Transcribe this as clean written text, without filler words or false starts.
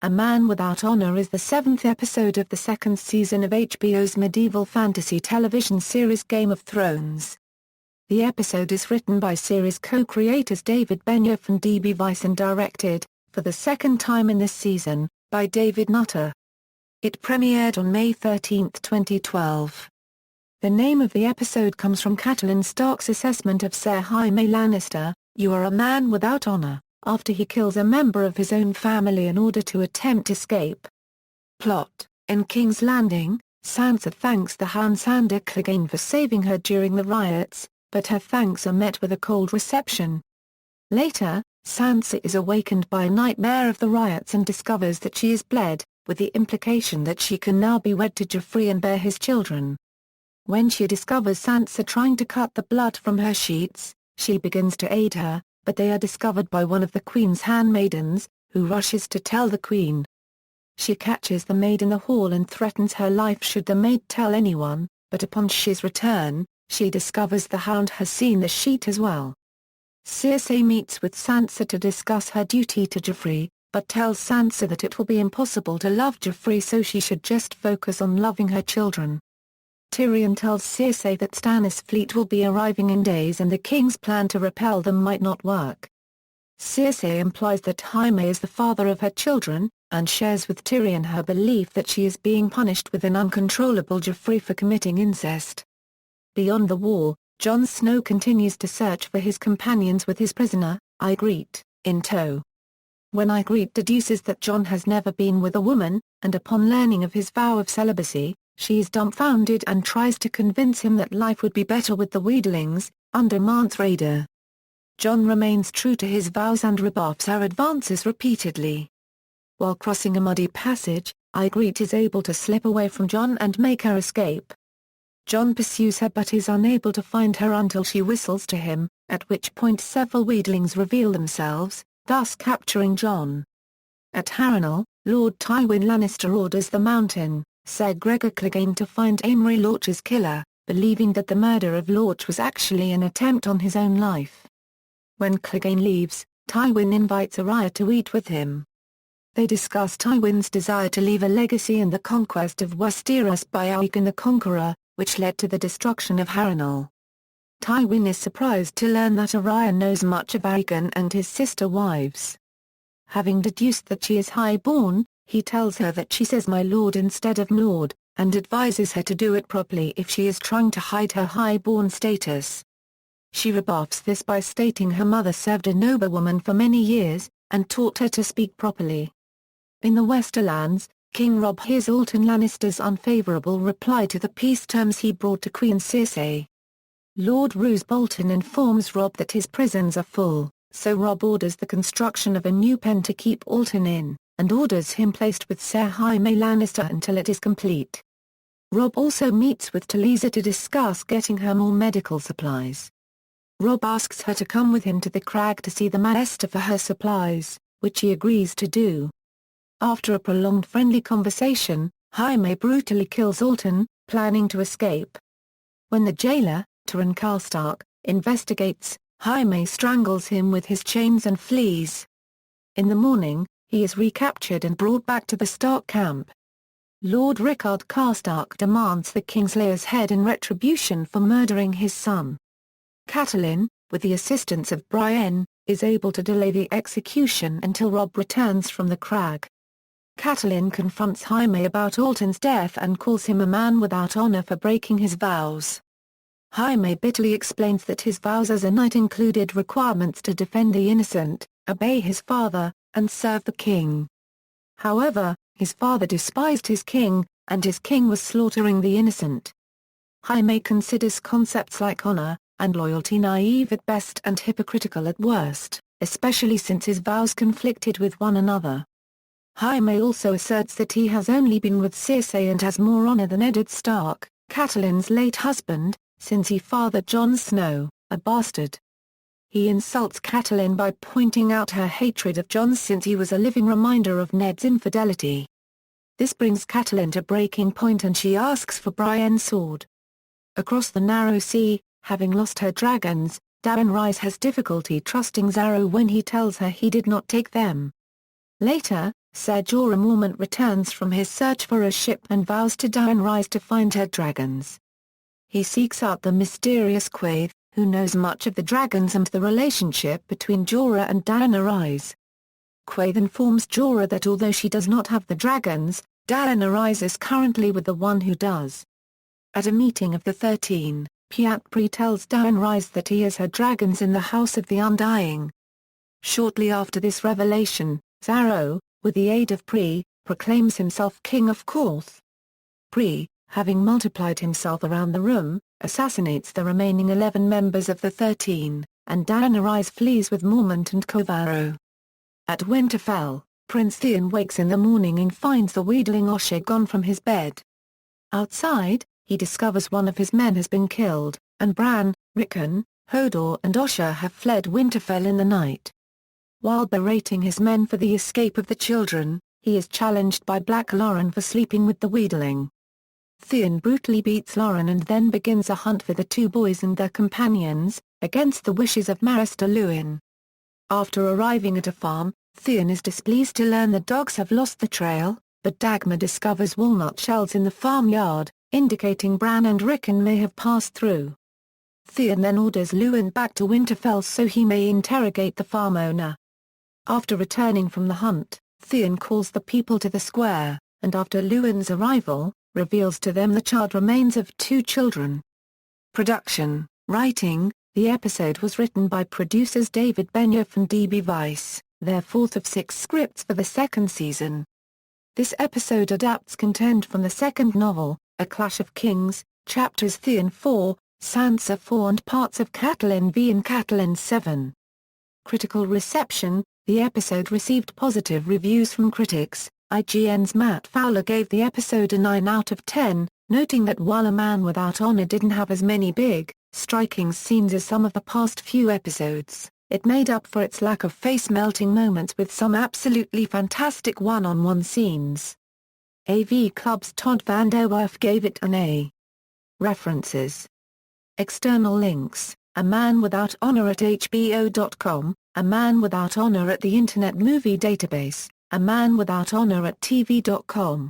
A Man Without Honor is the seventh episode of the second season of HBO's medieval fantasy television series Game of Thrones. The episode is written by series co-creators David Benioff and D.B. Weiss and directed, for the second time in this season, by David Nutter. It premiered on May 13, 2012. The name of the episode comes from Catelyn Stark's assessment of Ser Jaime Lannister, "You are a man without honor," after he kills a member of his own family in order to attempt escape. Plot: in King's Landing, Sansa thanks the Hound Sandor Clegane for saving her during the riots, but her thanks are met with a cold reception. Later, Sansa is awakened by a nightmare of the riots and discovers that she is bled, with the implication that she can now be wed to Joffrey and bear his children. When she discovers Sansa trying to cut the blood from her sheets, she begins to aid her, but they are discovered by one of the Queen's handmaidens, who rushes to tell the Queen. She catches the maid in the hall and threatens her life should the maid tell anyone, but upon she's return, she discovers the Hound has seen the sheet as well. Cersei meets with Sansa to discuss her duty to Joffrey, but tells Sansa that it will be impossible to love Joffrey, so she should just focus on loving her children. Tyrion tells Cersei that Stannis' fleet will be arriving in days and the king's plan to repel them might not work. Cersei implies that Jaime is the father of her children, and shares with Tyrion her belief that she is being punished with an uncontrollable Joffrey for committing incest. Beyond the wall, Jon Snow continues to search for his companions with his prisoner, Ygritte, in tow. When Ygritte deduces that Jon has never been with a woman, and upon learning of his vow of celibacy, she is dumbfounded and tries to convince him that life would be better with the Wheatlings, under Mance Rayder. Jon remains true to his vows and rebuffs her advances repeatedly. While crossing a muddy passage, Ygritte is able to slip away from Jon and make her escape. Jon pursues her but is unable to find her until she whistles to him, at which point several Wheatlings reveal themselves, thus capturing Jon. At Harrenhal, Lord Tywin Lannister orders the Mountain, Ser Gregor Clegane, to find Aemry Lorch's killer, believing that the murder of Lorch was actually an attempt on his own life. When Clegane leaves, Tywin invites Arya to eat with him. They discuss Tywin's desire to leave a legacy and the conquest of Westeros by Aegon the Conqueror, which led to the destruction of Harrenhal. Tywin is surprised to learn that Arya knows much of Aegon and his sister wives. Having deduced that she is high-born, he tells her that she says "my lord" instead of "lord," and advises her to do it properly if she is trying to hide her high-born status. She rebuffs this by stating her mother served a noblewoman for many years, and taught her to speak properly. In the Westerlands, King Robb hears Alton Lannister's unfavourable reply to the peace terms he brought to Queen Cersei. Lord Roose Bolton informs Robb that his prisons are full, so Robb orders the construction of a new pen to keep Alton in, and orders him placed with Ser Jaime Lannister until it is complete. Robb also meets with Talisa to discuss getting her more medical supplies. Robb asks her to come with him to the crag to see the Maester for her supplies, which he agrees to do. After a prolonged friendly conversation, Jaime brutally kills Alton, planning to escape. When the jailer, Catelyn Stark, investigates, Jaime strangles him with his chains and flees. In the morning, he is recaptured and brought back to the Stark camp. Lord Rickard Karstark demands the Kingslayer's head in retribution for murdering his son. Catelyn, with the assistance of Brienne, is able to delay the execution until Robb returns from the crag. Catelyn confronts Jaime about Alton's death and calls him a man without honor for breaking his vows. Jaime bitterly explains that his vows as a knight included requirements to defend the innocent, obey his father, and serve the king. However, his father despised his king, and his king was slaughtering the innocent. Jaime considers concepts like honor and loyalty naive at best and hypocritical at worst, especially since his vows conflicted with one another. Jaime also asserts that he has only been with Cersei and has more honor than Eddard Stark, Catelyn's late husband, since he fathered Jon Snow, a bastard. He insults Catelyn by pointing out her hatred of Jon since he was a living reminder of Ned's infidelity. This brings Catelyn to breaking point and she asks for Brienne's sword. Across the Narrow Sea, having lost her dragons, Daenerys has difficulty trusting Xaro when he tells her he did not take them. Later, Ser Jorah Mormont returns from his search for a ship and vows to Daenerys to find her dragons. He seeks out the mysterious Quaithe, who knows much of the dragons and the relationship between Jorah and Daenerys. Quaithe informs Jorah that although she does not have the dragons, Daenerys is currently with the one who does. At a meeting of the 13, Piatpri tells Daenerys that he has her dragons in the House of the Undying. Shortly after this revelation, Xaro, with the aid of Pri, proclaims himself King of Korth. Pri, having multiplied himself around the room, assassinates the remaining 11 members of the 13, and Daenerys flees with Mormont and Kovaro. At Winterfell, Prince Theon wakes in the morning and finds the wheedling Osha gone from his bed. Outside, he discovers one of his men has been killed, and Bran, Rickon, Hodor and Osha have fled Winterfell in the night. While berating his men for the escape of the children, he is challenged by Black Lauren for sleeping with the wheedling. Theon brutally beats Lauren and then begins a hunt for the two boys and their companions, against the wishes of Maester Luwin. After arriving at a farm, Theon is displeased to learn the dogs have lost the trail, but Dagmar discovers walnut shells in the farmyard, indicating Bran and Rickon may have passed through. Theon then orders Luwin back to Winterfell so he may interrogate the farm owner. After returning from the hunt, Theon calls the people to the square, and after Luwin's arrival, reveals to them the charred remains of 2 children. Production, writing. The episode was written by producers David Benioff and D.B. Weiss, their 4th of 6 scripts for the 2nd season. This episode adapts content from the 2nd novel, A Clash of Kings, chapters Theon 4, Sansa 4 and parts of Catelyn V and Catelyn 7. Critical reception. The episode received positive reviews from critics. IGN's Matt Fowler gave the episode a 9 out of 10, noting that while A Man Without Honor didn't have as many big, striking scenes as some of the past few episodes, it made up for its lack of face-melting moments with some absolutely fantastic one-on-one scenes. AV Club's Todd Van Der Werf gave it an A. References. External links: A Man Without Honor at HBO.com, A Man Without Honor at the Internet Movie Database, A Man Without Honor at TV.com.